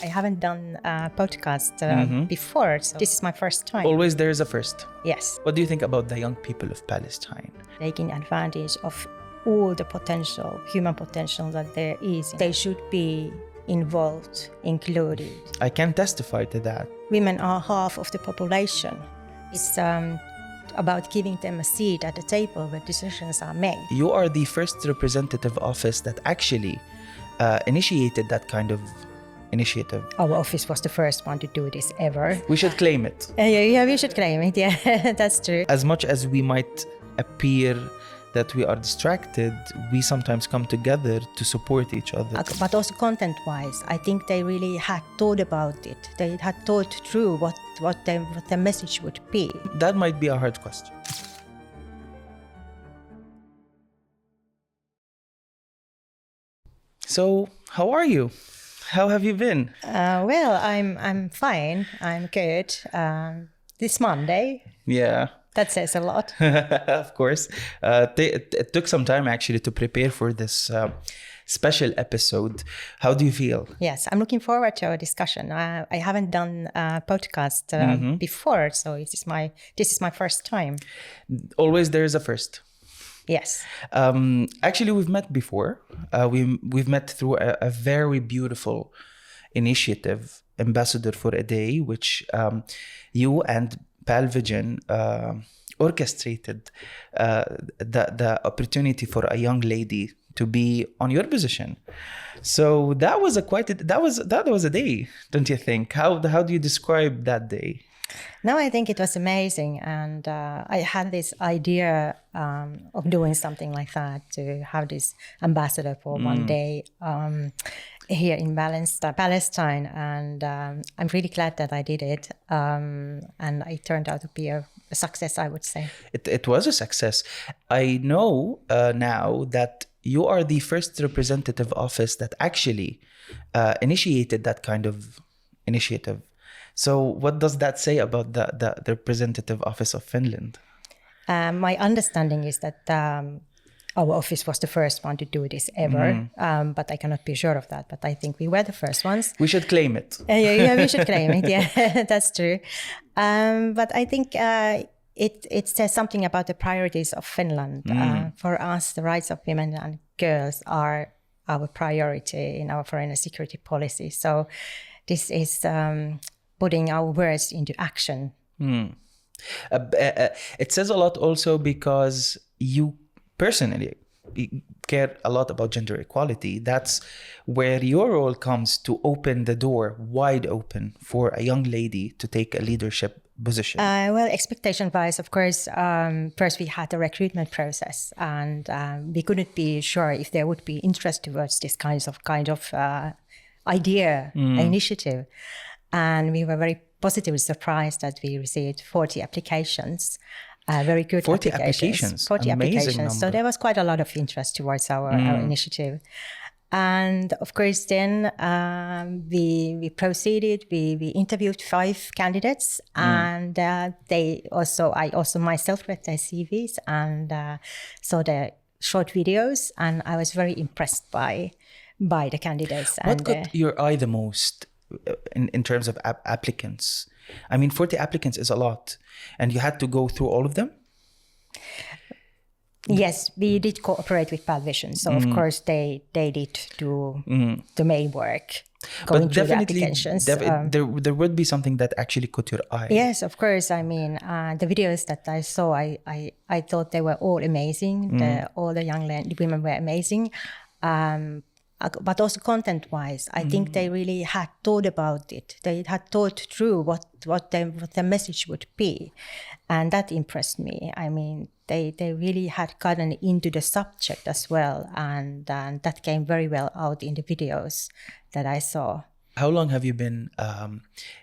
I haven't done a podcast before, so this is my first time. Always there is a first. Yes. What do you think about the young people of Palestine? Taking advantage of all the potential, human potential that there is. They should be involved, included. I can testify to that. Women are half of the population. It's about giving them a seat at the table where decisions are made. You are the first representative office that actually initiated that kind of initiative. Our office was the first one to do this ever. We should claim it. Yeah, we should claim it. Yeah, that's true. As much as we might appear that we are distracted, we sometimes come together to support each other. But also content-wise, I think they really had thought about it. They had thought through what the message would be. That might be a hard question. So, how are you? How have you been? Well, I'm fine. I'm good. This Monday. Yeah. That says a lot. Of course. It took some time actually to prepare for this special episode. How do you feel? Yes, I'm looking forward to our discussion. I haven't done a podcast before, so this is my first time. Always there is a first. Yes. Actually, we've met before. We've met through a very beautiful initiative, Ambassador for a Day, which you and Palvision orchestrated the opportunity for a young lady to be on your position. So that was a day, don't you think? How do you describe that day? No, I think it was amazing, and I had this idea of doing something like that, to have this ambassador for one day here in Palestine, and I'm really glad that I did it, and it turned out to be a success, I would say. It was a success. I know now that you are the first representative office that actually initiated that kind of initiative. So what does that say about the Representative Office of Finland? My understanding is that our office was the first one to do this ever, but I cannot be sure of that. But I think we were the first ones. We should claim it. Yeah, we should claim it. Yeah, that's true. But I think it says something about the priorities of Finland. For us, the rights of women and girls are our priority in our foreign and security policy. So this is putting our words into action. It says a lot also because you personally care a lot about gender equality. That's where your role comes, to open the door wide open for a young lady to take a leadership position. Well, expectation-wise, of course, first we had the recruitment process, and we couldn't be sure if there would be interest towards this kind of idea, initiative. And we were very positively surprised that we received 40 applications, very good 40 applications. 40 Amazing applications. Number. So there was quite a lot of interest towards our initiative. And of course, then we proceeded. We interviewed 5 candidates, and I also myself read their CVs and saw the short videos, and I was very impressed by the candidates. What caught your eye the most in terms of applicants? I mean, 40 applicants is a lot, and you had to go through all of them? Yes, we did cooperate with Palvision, so of course they did do the main work, going through the applications. There would be something that actually caught your eye. Yes, of course. I mean, the videos that I saw, I thought they were all amazing. All the young women were amazing. But also content-wise, I think they really had thought about it. They had thought through what the message would be, and that impressed me. I mean, they really had gotten into the subject as well, and that came very well out in the videos that I saw. How long have you been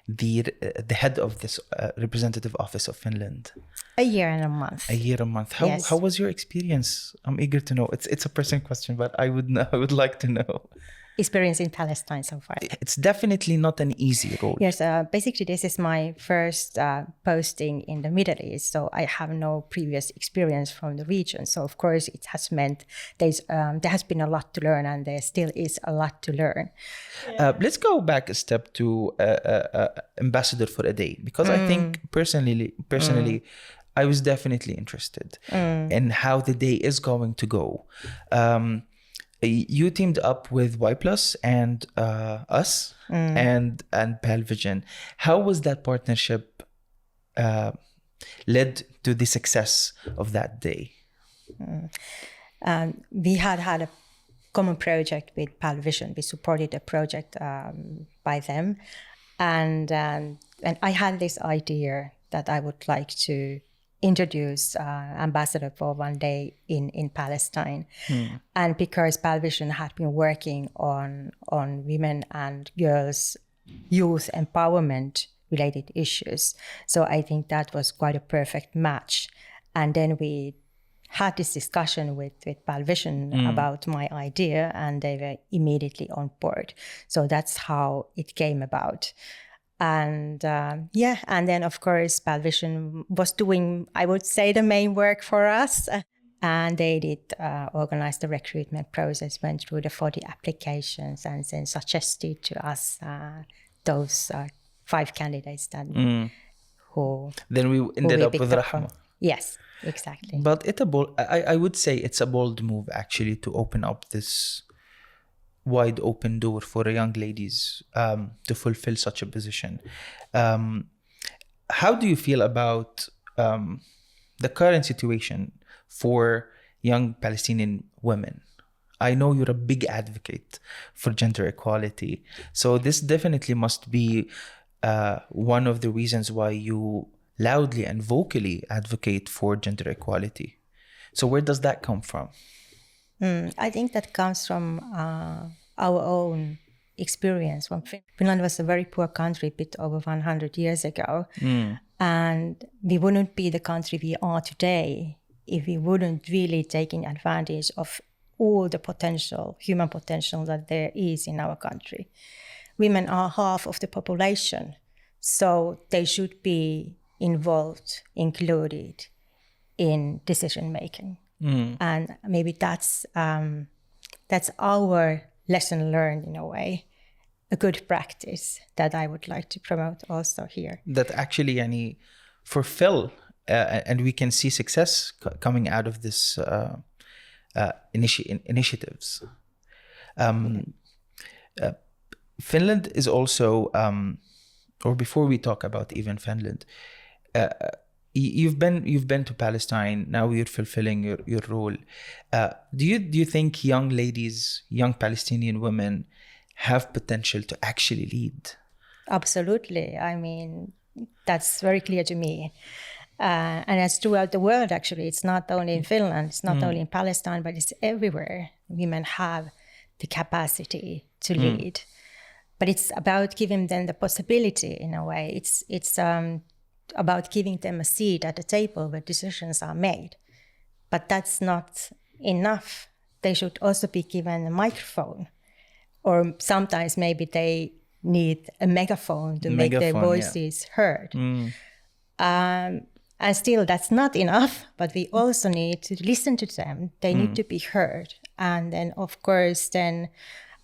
the head of this Representative Office of Finland? A year and a month. A year and a month. Yes. How was your experience? I'm eager to know. It's a personal question, but I would like to know. experience in Palestine so far. It's definitely not an easy role. Yes, basically this is my first posting in the Middle East, so I have no previous experience from the region. So of course it has meant there has been a lot to learn, and there still is a lot to learn. Let's go back a step to ambassador for a day, because I think personally, I was definitely interested in how the day is going to go. You teamed up with Y Plus and us and Pal Vision. How was that partnership led to the success of that day? We had a common project with Pal Vision. We supported a project by them, and I had this idea that I would like to introduce ambassador for one day in Palestine. And because Pal Vision had been working on women and girls youth empowerment related issues, so I think that was quite a perfect match. And then we had this discussion with Pal Vision about my idea, and they were immediately on board. So that's how it came about. And and then of course Pal Vision was doing, I would say, the main work for us, and they did organize the recruitment process, went through the 40 applications, and then suggested to us those 5 candidates that who then we ended up with Rahma. Yes, exactly. But I would say it's a bold move actually to open up this wide open door for young ladies to fulfill such a position. How do you feel about the current situation for young Palestinian women? I know you're a big advocate for gender equality, so this definitely must be one of the reasons why you loudly and vocally advocate for gender equality. So where does that come from? I think that comes from our own experience. Finland was a very poor country a bit over 100 years ago. And we wouldn't be the country we are today if we wouldn't really taking advantage of all the potential, human potential that there is in our country. Women are half of the population, so they should be involved, included in decision making. And maybe that's our lesson learned in a way, a good practice that I would like to promote also here. That actually fulfill and we can see success coming out of this initiatives. Finland is also, or before we talk about even Finland, you've been to Palestine. Now you're fulfilling your role. Do you think young ladies, young Palestinian women, have potential to actually lead? Absolutely. I mean, that's very clear to me. And it's throughout the world, actually. It's not only in Finland, it's not only in Palestine, but it's everywhere. Women have the capacity to lead. But it's about giving them the possibility in a way. It's about giving them a seat at the table where decisions are made. But that's not enough. They should also be given a microphone. Or sometimes maybe they need a megaphone to make their voices heard. And still, that's not enough, but we also need to listen to them. They need to be heard. And then, of course, then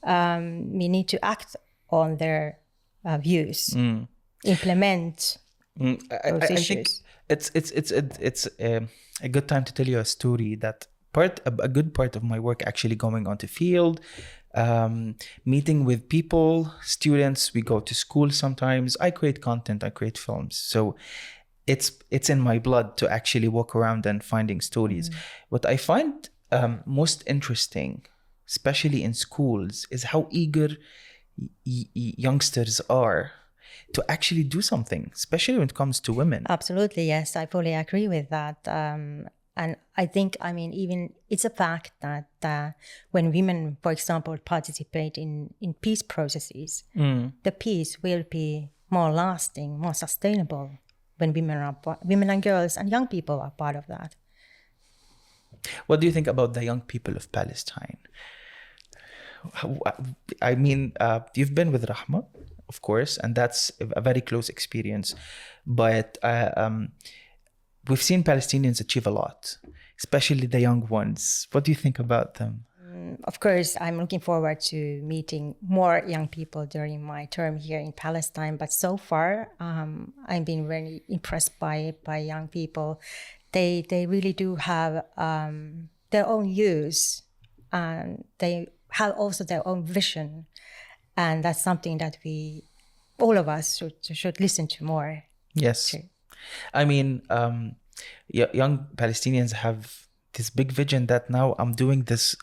we need to act on their views, implement those issues. I think it's a good time to tell you a story that a good part of my work actually going onto field, meeting with people, students. We go to school sometimes. I create content, I create films. So it's in my blood to actually walk around and finding stories. What I find most interesting, especially in schools, is how eager youngsters are to actually do something, especially when it comes to women. Absolutely, yes, I fully agree with that. And I think, even it's a fact that when women, for example, participate in peace processes, the peace will be more lasting, more sustainable when women and girls and young people are part of that. What do you think about the young people of Palestine? I mean, you've been with Rahma, of course, and that's a very close experience. But we've seen Palestinians achieve a lot, especially the young ones. What do you think about them? Of course, I'm looking forward to meeting more young people during my term here in Palestine. But so far, I've been very impressed by young people. They really do have their own views, and they have also their own vision, and that's something that all of us should listen to more. Yes, I mean, young Palestinians have this big vision that now I'm doing this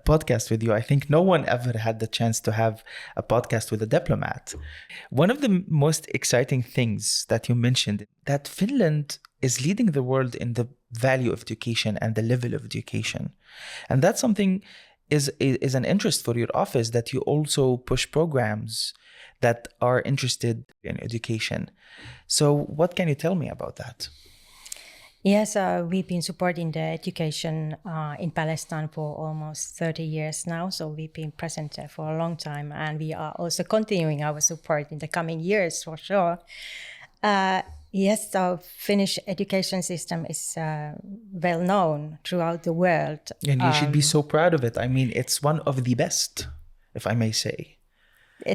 podcast with you. I think no one ever had the chance to have a podcast with a diplomat. One of the most exciting things that you mentioned, that Finland is leading the world in the value of education and the level of education. And that's something is an interest for your office, that you also push programs that are interested in education. So what can you tell me about that? Yes, we've been supporting the education in Palestine for almost 30 years now. So we've been present there for a long time, and we are also continuing our support in the coming years for sure. Yes, our Finnish education system is well known throughout the world. And you should be so proud of it. I mean, it's one of the best, if I may say.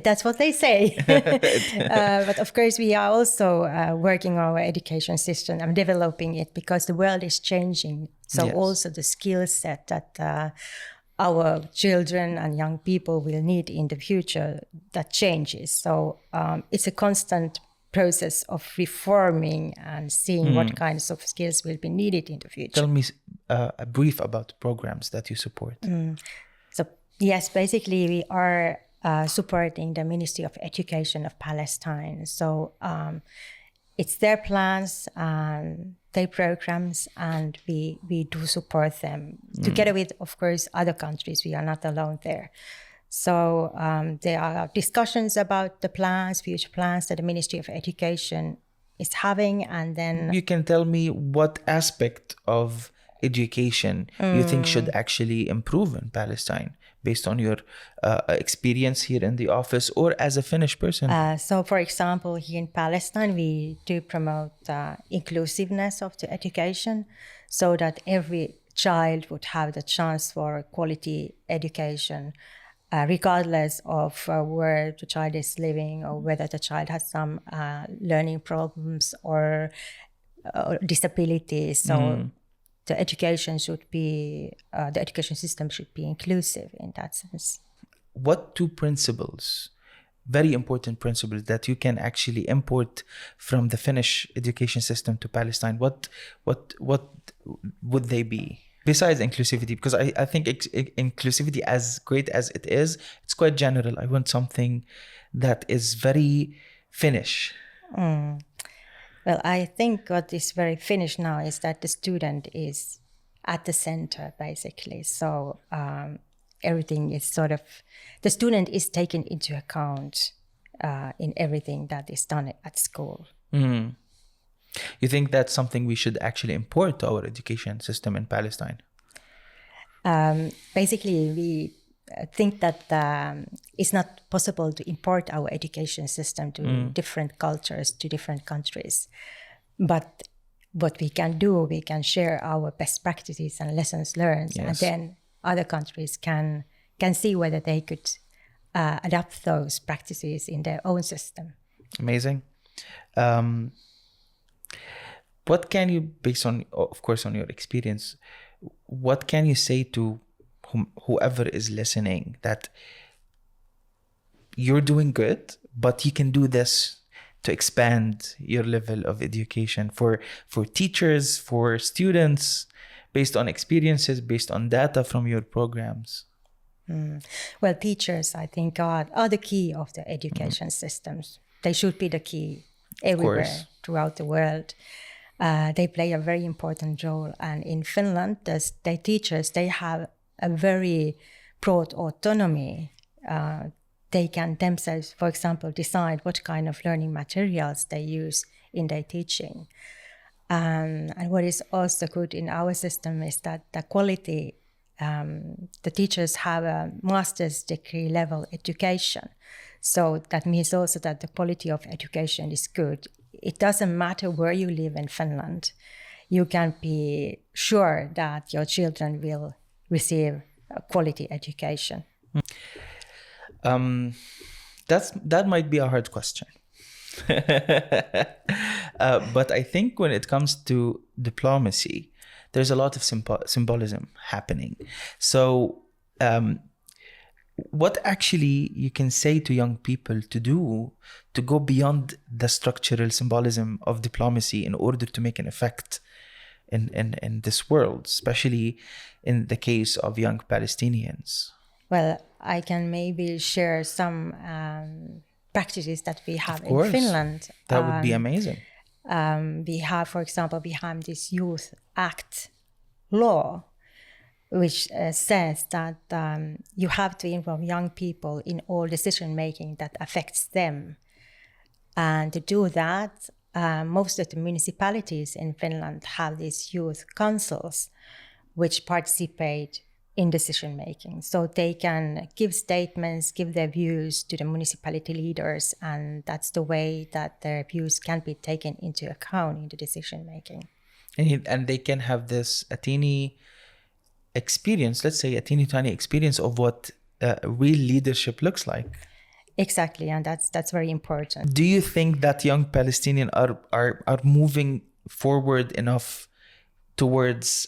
That's what they say. But of course, we are also working on our education system and developing it, because the world is changing. So Yes. also the skill set that our children and young people will need in the future, that changes. So it's a constant process of reforming and seeing what kinds of skills will be needed in the future. Tell me a brief about programs that you support. So yes, basically we are supporting the Ministry of Education of Palestine. So it's their plans and their programs, and we do support them together with, of course, other countries. We are not alone there. So there are discussions about the plans, future plans that the Ministry of Education is having, and then You can tell me what aspect of education you think should actually improve in Palestine, based on your experience here in the office or as a Finnish person. So, for example, here in Palestine, we do promote inclusiveness of the education, so that every child would have the chance for quality education, regardless of where the child is living, or whether the child has some learning problems or disabilities. So the education the education system should be inclusive in that sense. What two principles, very important principles, that you can actually import from the Finnish education system to Palestine? What would they be? Besides inclusivity, because I think inclusivity, as great as it is, it's quite general. I want something that is very Finnish. Well, I think what is very Finnish now is that the student is at the center, basically. So everything is the student is taken into account in everything that is done at school. You think that's something we should actually import to our education system in Palestine? Basically, we think that it's not possible to import our education system to different cultures, to different countries. But what we can do, we can share our best practices and lessons learned, and then other countries can see whether they could adapt those practices in their own system. Amazing. What can you, based on, of course, on your experience, what can you say to whoever is listening, that you're doing good, but you can do this to expand your level of education for teachers, for students, based on experiences, based on data from your programs? Well, teachers, I think, are the key of the education systems. They should be the key everywhere throughout the world. They play a very important role. And in Finland, the teachers, they have a very broad autonomy. They can themselves, for example, decide what kind of learning materials they use in their teaching. And what is also good in our system is that the quality the teachers have a master's degree level education. So that means also that the quality of education is good. It doesn't matter where you live in Finland. You can be sure that your children will receive a quality education. That might be a hard question. But I think when it comes to diplomacy, there's a lot of symbolism happening. So what actually you can say to young people to do to go beyond the structural symbolism of diplomacy in order to make an effect in this world, especially in the case of young Palestinians? Well, I can maybe share some practices that we have Of course. in Finland. That would be amazing. We have, for example, this Youth Act law, which says that you have to involve young people in all decision making that affects them. And to do that, most of the municipalities in Finland have these youth councils which participate in decision making. So they can give statements, give their views to the municipality leaders, and that's the way that their views can be taken into account in the decision making. And they can have this a teeny experience, let's say a teeny tiny experience of what real leadership looks like. Exactly, and that's very important. Do you think that young Palestinians are moving forward enough towards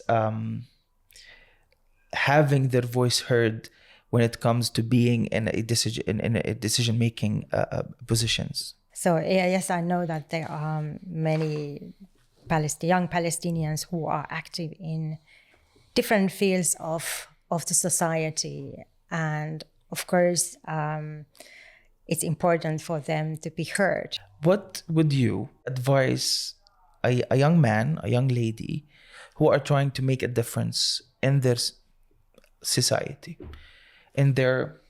having their voice heard when it comes to being in a decision making positions? So yes, I know that there are many young Palestinians who are active in different fields of the society, and of course it's important for them to be heard. What would you advise a young man, a young lady who are trying to make a difference in their society, in their,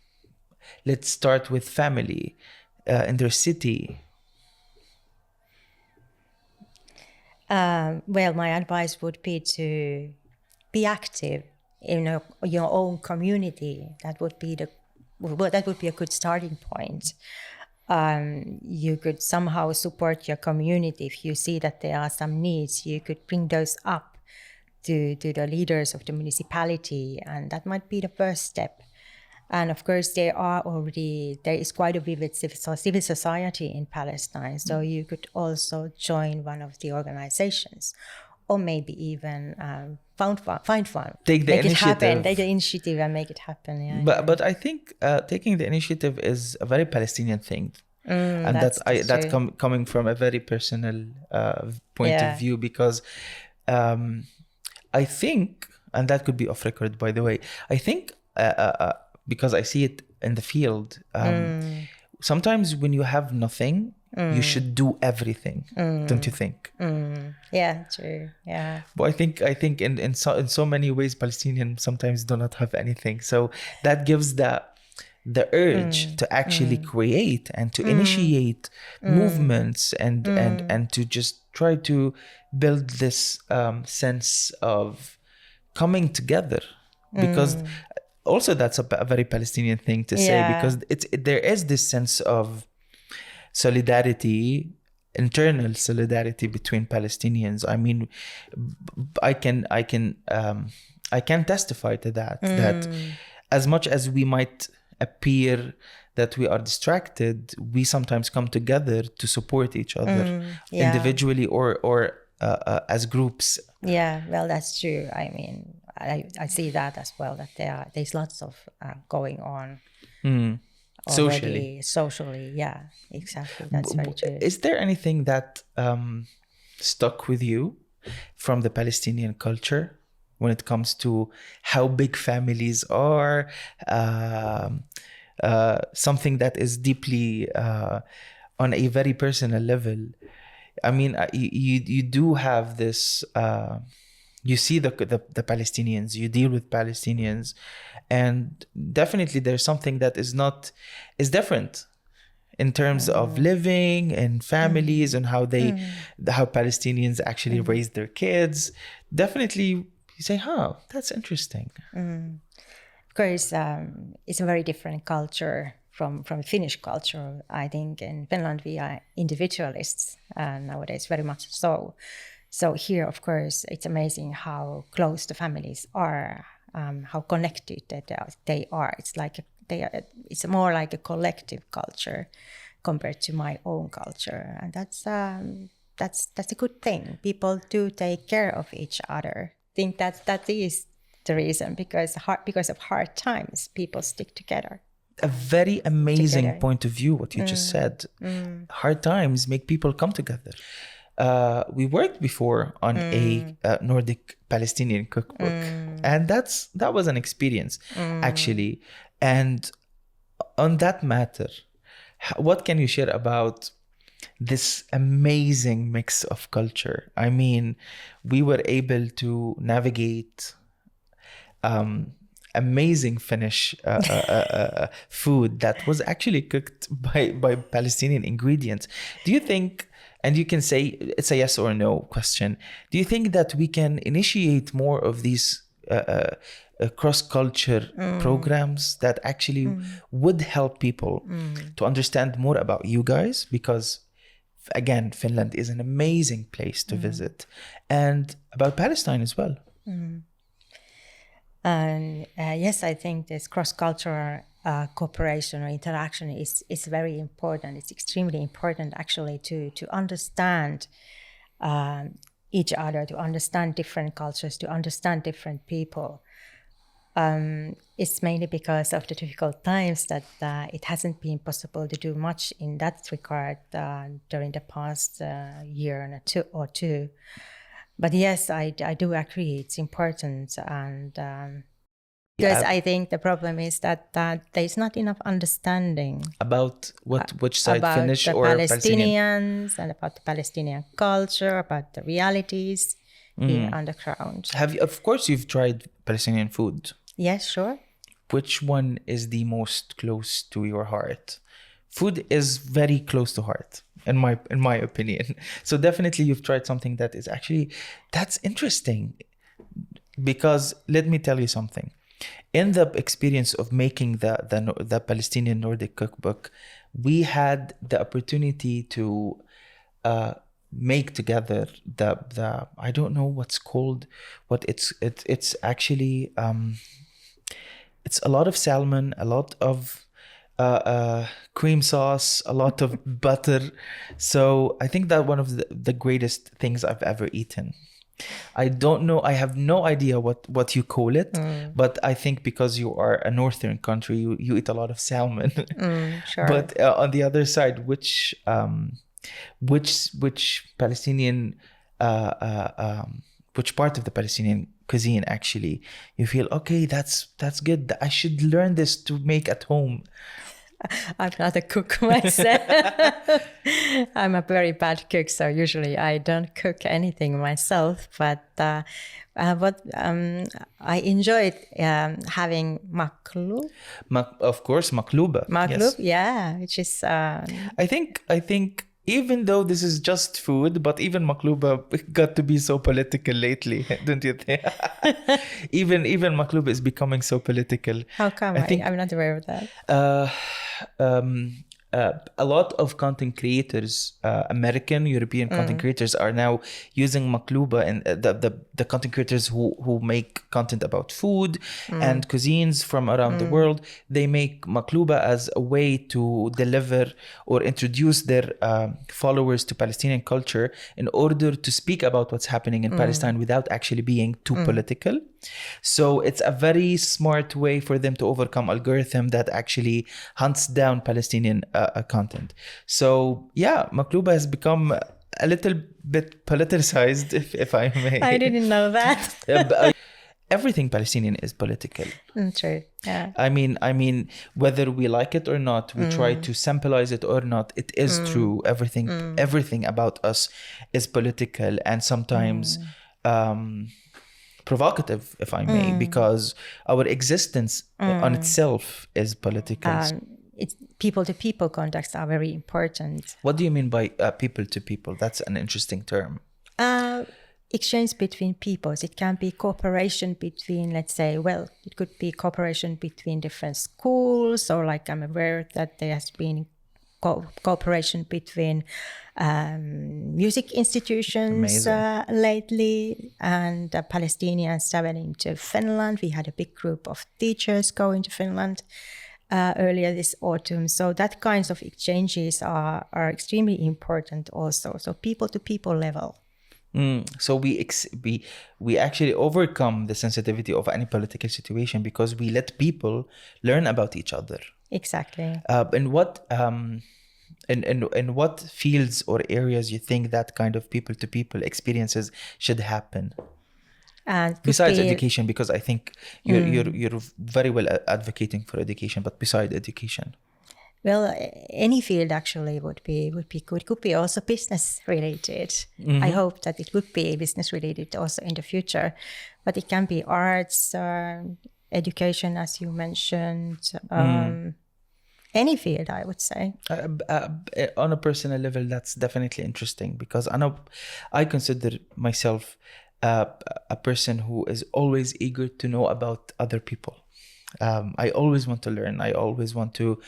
let's start with family, in their city? Well, my advice would be to be active in your own community. That would be a good starting point. You could somehow support your community. If you see that there are some needs, you could bring those up to the leaders of the municipality, and that might be the first step. And of course, there is quite a vivid civil society in Palestine, so you could also join one of the organizations, or maybe even find one. Take the initiative. Take the initiative and make it happen. Yeah, but I think taking the initiative is a very Palestinian thing, and that's coming from a very personal point of view, because I think, and that could be off record, by the way, I think because I see it in the field, sometimes when you have nothing, you should do everything, don't you think? Yeah, true. Yeah. But I think in so many ways, Palestinians sometimes do not have anything. So that gives the urge to actually create and to initiate movements and to just try to build this sense of coming together, because also that's a very Palestinian thing to say, because there is this sense of solidarity, internal solidarity between Palestinians. I mean, I can testify to that, that as much as we might appear that we are distracted, we sometimes come together to support each other individually or as groups. Yeah, well, that's true. I mean, I see that as well, that there's lots of going on socially. Yeah, exactly. That's very true. Is there anything that stuck with you from the Palestinian culture when it comes to how big families are, something that is deeply on a very personal level? I mean, you do have this, you see the Palestinians, you deal with Palestinians, and definitely there's something that is different in terms of living and families and how Palestinians actually raise their kids. Definitely you say, that's interesting. Of course, it's a very different culture from Finnish culture. I think in Finland we are individualists nowadays, very much so. So here, of course, it's amazing how close the families are, how connected they are. It's like it's more like a collective culture compared to my own culture, and that's a good thing. People do take care of each other. I think that is the reason, because of hard times, people stick together. A very amazing point of view, what you just said. Hard times make people come together. We worked before on a Nordic Palestinian cookbook, and that was an experience, actually. And on that matter, what can you share about this amazing mix of culture? I mean, we were able to navigate amazing Finnish food that was actually cooked by Palestinian ingredients. Do you think, and you can say it's a yes or no question, do you think that we can initiate more of these cross-culture programs that actually would help people to understand more about you guys? Because again, Finland is an amazing place to visit, and about Palestine as well. And yes, I think this cross-cultural cooperation or interaction is very important. It's extremely important, actually, to understand each other, to understand different cultures, to understand different people. It's mainly because of the difficult times that it hasn't been possible to do much in that regard during the past year or two. But yes, I do agree. It's important, and because I think the problem is that there's not enough understanding about which side, about Finnish the or Palestinians, and about the Palestinian culture, about the realities here on the ground. Of course, you've tried Palestinian food. Yes, sure. Which one is the most close to your heart? Food is very close to heart, in my opinion. So definitely you've tried something that is actually, that's interesting. Because let me tell you something. In the experience of making the Palestinian Nordic cookbook, we had the opportunity to make together the I don't know what's called, what it's actually it's a lot of salmon, a lot of cream sauce, a lot of butter. So I think that one of the greatest things I've ever eaten. I don't know, I have no idea what you call it, but I think because you are a northern country, you eat a lot of salmon. Sure. But on the other side, which Palestinian which part of the Palestinian cuisine actually you feel, okay, that's good, I should learn this to make at home? I'm not a cook myself. I'm a very bad cook, so usually I don't cook anything myself. But what I enjoyed having maklub. Of course, makluba. Maklub, Yes. yeah, which is. I think even though this is just food, but even makluba got to be so political lately, don't you think? even makluba is becoming so political. How come? I'm not aware of that. A lot of content creators, American, European content creators, are now using makluba, and the content creators who make content about food and cuisines from around the world, they make makluba as a way to deliver or introduce their followers to Palestinian culture in order to speak about what's happening in Palestine without actually being too political. So it's a very smart way for them to overcome algorithm that actually hunts down Palestinian content. So yeah, makluba has become a little bit politicized, if I may. I didn't know that. Everything Palestinian is political. True. Yeah. I mean, whether we like it or not, we try to sampleize it or not, it is true. Everything about us is political, and sometimes provocative, if I may, because our existence on itself is political. It's people-to-people contacts are very important. What do you mean by people-to-people? That's an interesting term. exchange between peoples. It can be cooperation between, let's say, well, it could be cooperation between different schools, or like I'm aware that there has been cooperation between music institutions lately, and Palestinians traveling to Finland. We had a big group of teachers going to Finland earlier this autumn. So that kinds of exchanges are extremely important also. So people to people level. So we actually overcome the sensitivity of any political situation because we let people learn about each other. Exactly. And what fields or areas you think that kind of people to people experiences should happen? Besides education, because I think you're very well advocating for education, but beside education. Well, any field actually would be good. It could be also business related. Mm-hmm. I hope that it would be business related also in the future, but it can be arts, education, as you mentioned, any field, I would say. On a personal level, that's definitely interesting because I consider myself a person who is always eager to know about other people. I always want to learn. I always want to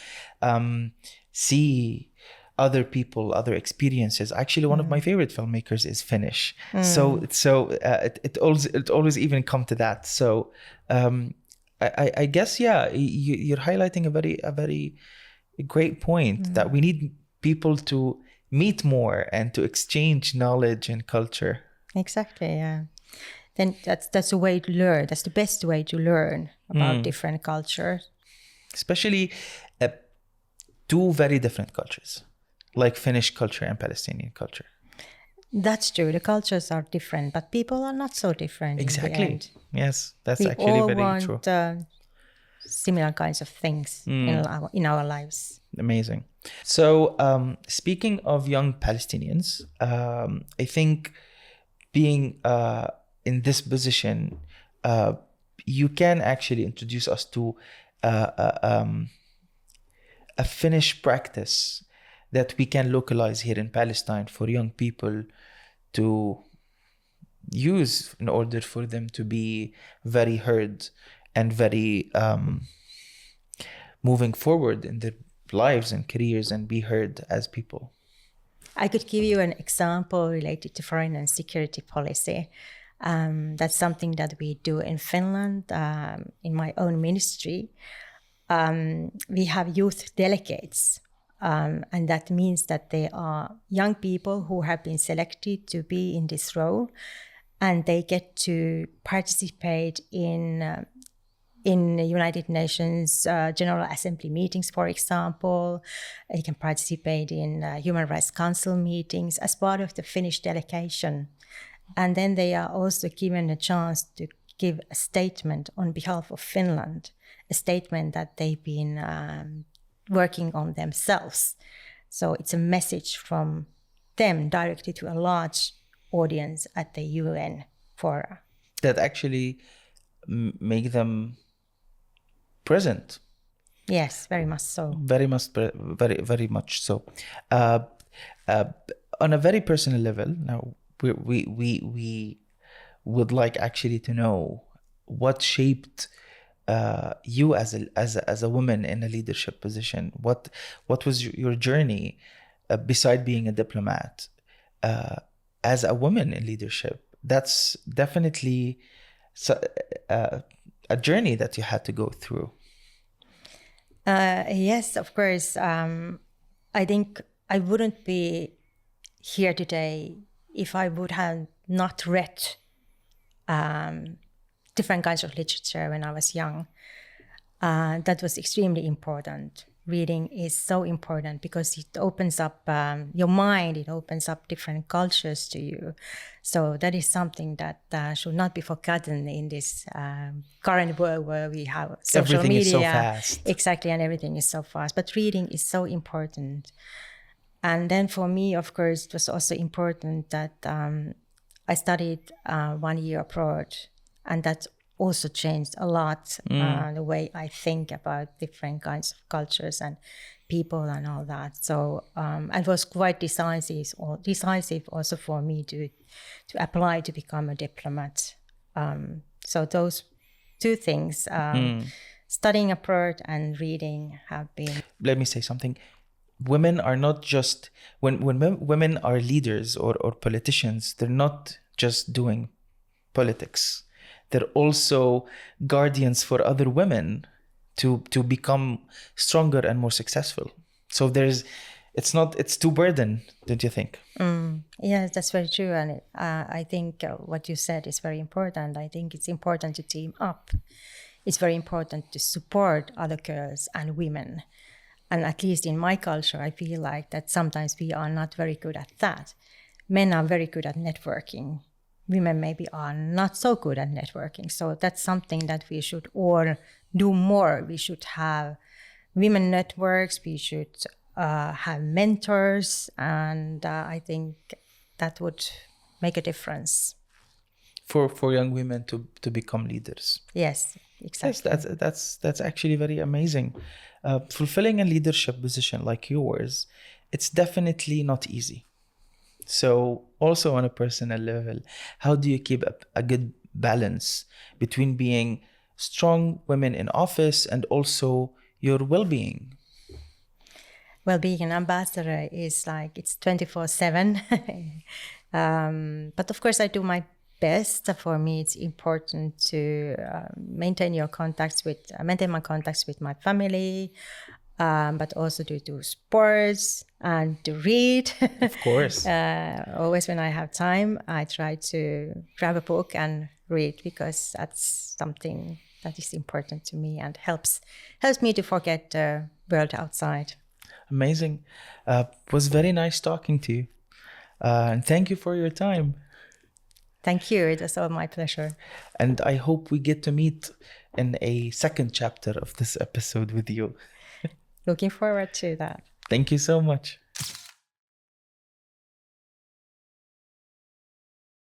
see other people, other experiences. Actually, one of my favorite filmmakers is Finnish. So it always even come to that. So I guess you're highlighting a very great point that we need people to meet more and to exchange knowledge and culture. Exactly. Yeah. Then that's a way to learn. That's the best way to learn about different cultures. Especially two very different cultures, like Finnish culture and Palestinian culture. That's true. The cultures are different, but people are not so different. Exactly. In the end. Yes, that's actually very true. We all want similar kinds of things in our lives. Amazing. So speaking of young Palestinians, I think being in this position, you can actually introduce us to a Finnish practice that we can localize here in Palestine for young people to use in order for them to be very heard and very moving forward in their lives and careers and be heard as people. I could give you an example related to foreign and security policy. That's something that we do in Finland, in my own ministry. We have youth delegates, and that means that they are young people who have been selected to be in this role, and they get to participate in the United Nations General Assembly meetings, for example. They can participate in Human Rights Council meetings as part of the Finnish delegation. And then they are also given a chance to give a statement on behalf of Finland, a statement that they've been working on themselves. So it's a message from them directly to a large audience at the UN Forum. That actually make them present. Yes, very much so. Very much so. On a very personal level, now we would like actually to know what shaped you as a woman in a leadership position. What was your journey beside being a diplomat as a woman in leadership? That's definitely a journey that you had to go through. Yes, of course. I think I wouldn't be here today if I would have not read different kinds of literature when I was young. That was extremely important. Reading is so important because it opens up your mind, it opens up different cultures to you. So that is something that should not be forgotten in this current world where we have social everything media. Is so fast. Exactly, and everything is so fast. But reading is so important. And then for me, of course, it was also important that I studied 1 year abroad, and that also changed a lot the way I think about different kinds of cultures and people and all that. So it was quite decisive also for me to apply to become a diplomat. So those two things, studying abroad and reading, have been. Let me say something. Women are not just, when women are leaders or politicians, they're not just doing politics. They're also guardians for other women to become stronger and more successful. So it's too burden, don't you think? Yes, that's very true. And I think what you said is very important. I think it's important to team up. It's very important to support other girls and women. And at least in my culture, I feel like that sometimes we are not very good at that. Men are very good at networking. Women maybe are not so good at networking. So that's something that we should all do more. We should have women networks. We should have mentors. And I think that would make a difference. For young women to become leaders. Yes, exactly. Yes, that's actually very amazing. Fulfilling a leadership position like yours, it's definitely not easy. So also on a personal level, how do you keep a good balance between being strong women in office and also your well-being? Well, being an ambassador is like, it's 24/7. But of course, I do my best. For me, it's important to maintain my contacts with my family, but also to do sports and to read. Of course. Always when I have time, I try to grab a book and read, because that's something that is important to me and helps me to forget the world outside. Amazing. It was very nice talking to you. And thank you for your time. Thank you. It was all my pleasure. And I hope we get to meet in a second chapter of this episode with you. Looking forward to that. Thank you so much.